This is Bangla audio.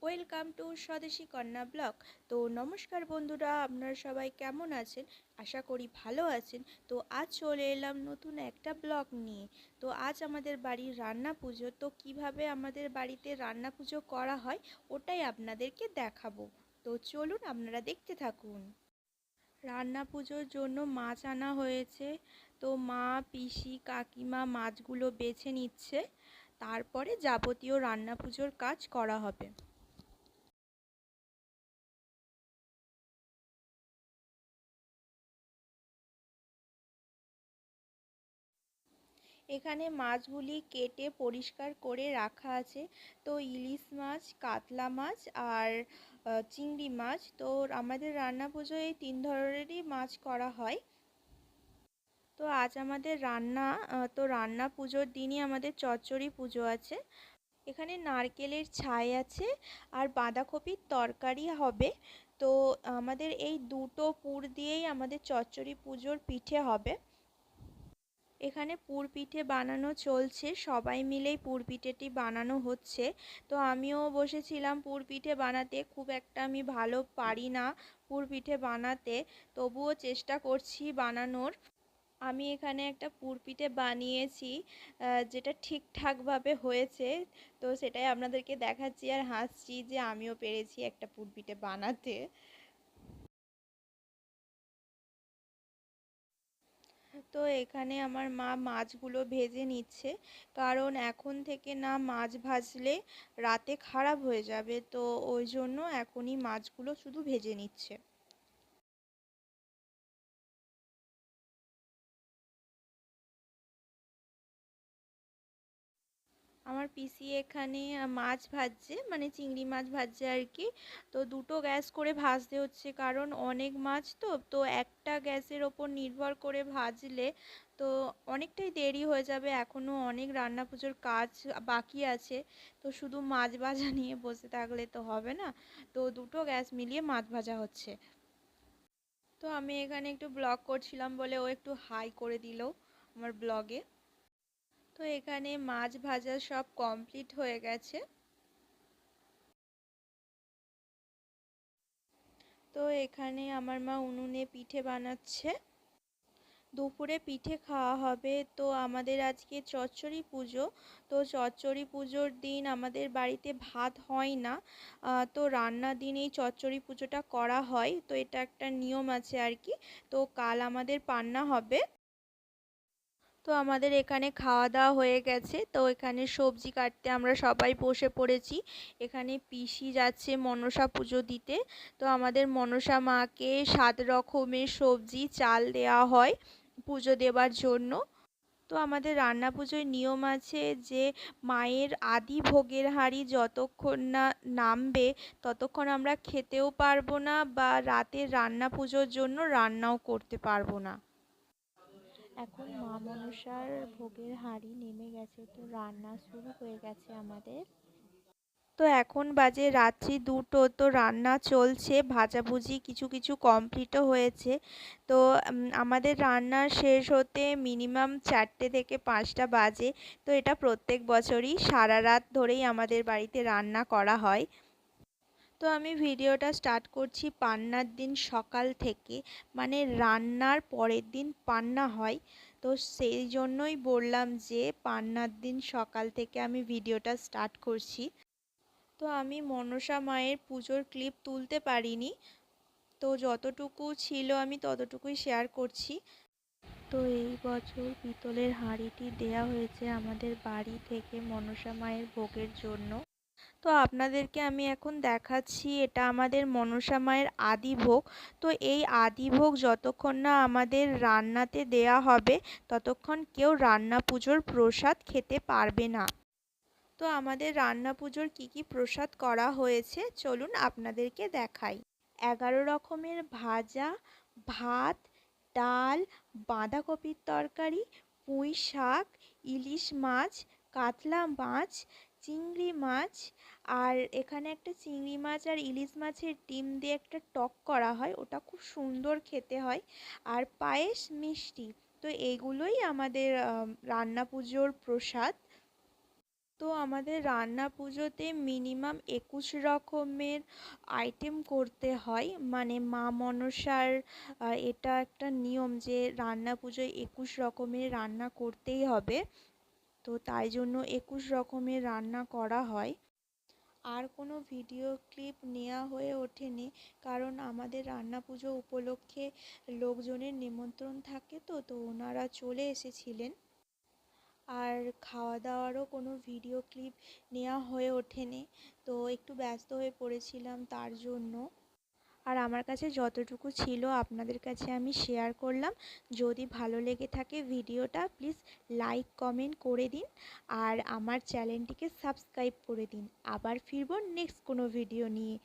ওয়েলকাম টু স্বদেশী কন্যা ব্লগ। তো নমস্কার বন্ধুরা, আপনারা সবাই কেমন আছেন? আশা করি ভালো আছেন। তো আজ চলে এলাম নতুন একটা ব্লগ নিয়ে। তো আজ আমাদের বাড়ির রান্না পুজো। তো কিভাবে আমাদের বাড়িতে রান্না পুজো করা হয় ওটাই আপনাদেরকে দেখাবো। তো চলুন আপনারা দেখতে থাকুন। রান্না পুজোর জন্য মাছ আনা হয়েছে। তো মা, পিসি, কাকিমা মাছগুলো বেছে নিচ্ছে, তারপরে যাবতীয় রান্না পুজোর কাজ করা হবে। এখানে মাছগুলি কেটে পরিষ্কার করে রাখা আছে। তো ইলিশ মাছ, কাতলা মাছ আর চিংড়ি মাছ। তো আমাদের রান্না পুজোয় এই 3 ধরনেরই মাছ করা হয়। তো আজ আমাদের রান্না পুজোর দিনই আমাদের চচ্চড়ি পুজো আছে। এখানে নারকেলের ছাই আছে আর বাঁধাকপির তরকারি হবে। তো আমাদের এই দুটো পুর দিয়েই আমাদের চচ্চড়ি পুজোর পিঠে হবে। এখানে পুর পিঠে বানানো চলছে, সবাই মিলেই পুর পিঠেটি বানানো হচ্ছে। তো আমিও বসেছিলাম পুর পিঠে বানাতে। খুব একটা আমি ভালো পারি না পুর পিঠে বানাতে, তবুও চেষ্টা করছি বানানোর। আমি এখানে একটা পুর পিঠে বানিয়েছি, যেটা ঠিকঠাকভাবে হয়েছে। তো সেটাই আপনাদেরকে দেখাচ্ছি আর হাসছি যে আমিও পেরেছি একটা পুর পিঠে বানাতে। তো এখানে আমার মা মাছগুলো ভেজে নিচ্ছে, কারণ এখন থেকে না মাছ ভাজলে রাতে খারাপ হয়ে যাবে। তো ওই জন্য এখনই মাছগুলো শুধু ভেজে নিচ্ছে। আমার পিসি এখানে মাছ ভাজছে, মানে চিংড়ি মাছ ভাজছে আর কি। তো দুটো গ্যাস করে ভাজতে হচ্ছে, কারণ অনেক মাছ। তো একটা গ্যাসের ওপর নির্ভর করে ভাজলে তো অনেকটাই দেরি হয়ে যাবে। এখনও অনেক রান্না পুজোর কাজ বাকি আছে। তো শুধু মাছ ভাজা নিয়ে বসে থাকলে তো হবে না। তো দুটো গ্যাস মিলিয়ে মাছ ভাজা হচ্ছে। তো আমি এখানে একটু ব্লগ করছিলাম বলে ও একটু হাই করে দিল আমার ব্লগে। তো এখানে মাছ ভাজা সব কমপ্লিট হয়ে গেছে। তো এখানে আমার মা উনুনে পিঠে বানাচ্ছে। দুপুরে পিঠে খাওয়া হবে। তো আমাদের আজকে চচ্চড়ি পুজো। তো চচ্চড়ি পুজোর দিন আমাদের বাড়িতে ভাত হয় না। তো রান্নার দিন এই চচ্চড়ি পুজোটা করা হয়। তো এটা একটা নিয়ম আছে আর কি। তো কাল আমাদের পান্না হবে। তো আমাদের এখানে খাওয়া দাওয়া হয়ে গেছে। তো এখানে সবজি কাটতে আমরা সবাই বসে পড়েছি। এখানে পিসি যাচ্ছে মনসা পুজো দিতে। তো আমাদের মনসা মাকে 7 রকমের সবজি চাল দেওয়া হয় পুজো দেওয়ার জন্য। তো আমাদের রান্না পুজোয় নিয়ম আছে যে মায়ের আদি ভোগের হাঁড়ি যতক্ষণ না নামবে ততক্ষণ আমরা খেতেও পারবো না, বা রাতের রান্না পুজোর জন্য রান্নাও করতে পারবো না। এখন মা মনসার ভোগের হাঁড়ি নেমে গেছে, তো রান্না শুরু হয়ে গেছে আমাদের। তো এখন বাজে রাত্রি 2টো। তো রান্না চলছে, ভাজাভুজি কিছু কিছু কমপ্লিটও হয়েছে। তো আমাদের রান্না শেষ হতে মিনিমাম 4টে থেকে 5টা বাজে। তো এটা প্রত্যেক বছরই সারা রাত ধরেই আমাদের বাড়িতে রান্না করা হয়। তো আমি ভিডিওটা স্টার্ট করছি পান্নার দিন সকাল থেকে, মানে রান্নার পরের দিন পান্না হয়। তো সেই জন্যই বললাম যে পান্নার দিন সকাল থেকে আমি ভিডিওটা স্টার্ট করছি। তো আমি মনসা মায়ের পুজোর ক্লিপ তুলতে পারিনি। তো যতটুকু ছিল আমি ততটুকুই শেয়ার করছি। তো এই বছর পিতলের হাঁড়িটি দেয়া হয়েছে আমাদের বাড়ি থেকে মনসা মায়ের ভোগের জন্য। তো আপনাদেরকে আমি এখন দেখাচ্ছি, এটা আমাদের মনসা মায়ের আদি ভোগ। তো এই আদি ভোগ যতক্ষণ না আমাদের রান্নাতে দেয়া হবে ততক্ষণ কেউ রান্না পুজোর প্রসাদ খেতে পারবে না। তো আমাদের রান্না পুজোর কী কী প্রসাদ করা হয়েছে চলুন আপনাদেরকে দেখাই। 11 রকমের ভাজা, ভাত, ডাল, বাঁধাকপির তরকারি, পুঁই শাক, ইলিশ মাছ, কাতলা মাছ, চিংড়ি মাছ। আর এখানে একটা চিংড়ি মাছ আর ইলিশ মাছের ডিম দিয়ে একটা টক করা হয়, ওটা খুব সুন্দর খেতে হয়। আর পায়েস, মিষ্টি। তো এইগুলোই আমাদের রান্না পুজোর প্রসাদ। তো আমাদের রান্না পুজোতে মিনিমাম 21 রকমের আইটেম করতে হয়, মানে মা মনসার এটা একটা নিয়ম যে রান্না পুজোয় 21 রকমের রান্না করতেই হবে। তো তাই জন্য 21 রকমের রান্না করা হয়। আর কোনো ভিডিও ক্লিপ নেওয়া হয়ে ওঠেনি, কারণ আমাদের রান্না পুজো উপলক্ষে লোকজনের নিমন্ত্রণ থাকে, তো ওনারা চলে এসেছিলেন। আর খাওয়া দাওয়ারও কোনো ভিডিও ক্লিপ নেওয়া হয়ে ওঠেনি, তো একটু ব্যস্ত হয়ে পড়েছিলাম তার জন্য। আর আমার কাছে যতটুকু ছিল আপনাদের কাছে আমি শেয়ার করলাম। যদি ভালো লেগে থাকে ভিডিওটা, প্লিজ লাইক কমেন্ট করে দিন আর আমার চ্যানেলটিকে সাবস্ক্রাইব করে দিন। আবার ফিরবো নেক্সট কোনো ভিডিও নিয়ে।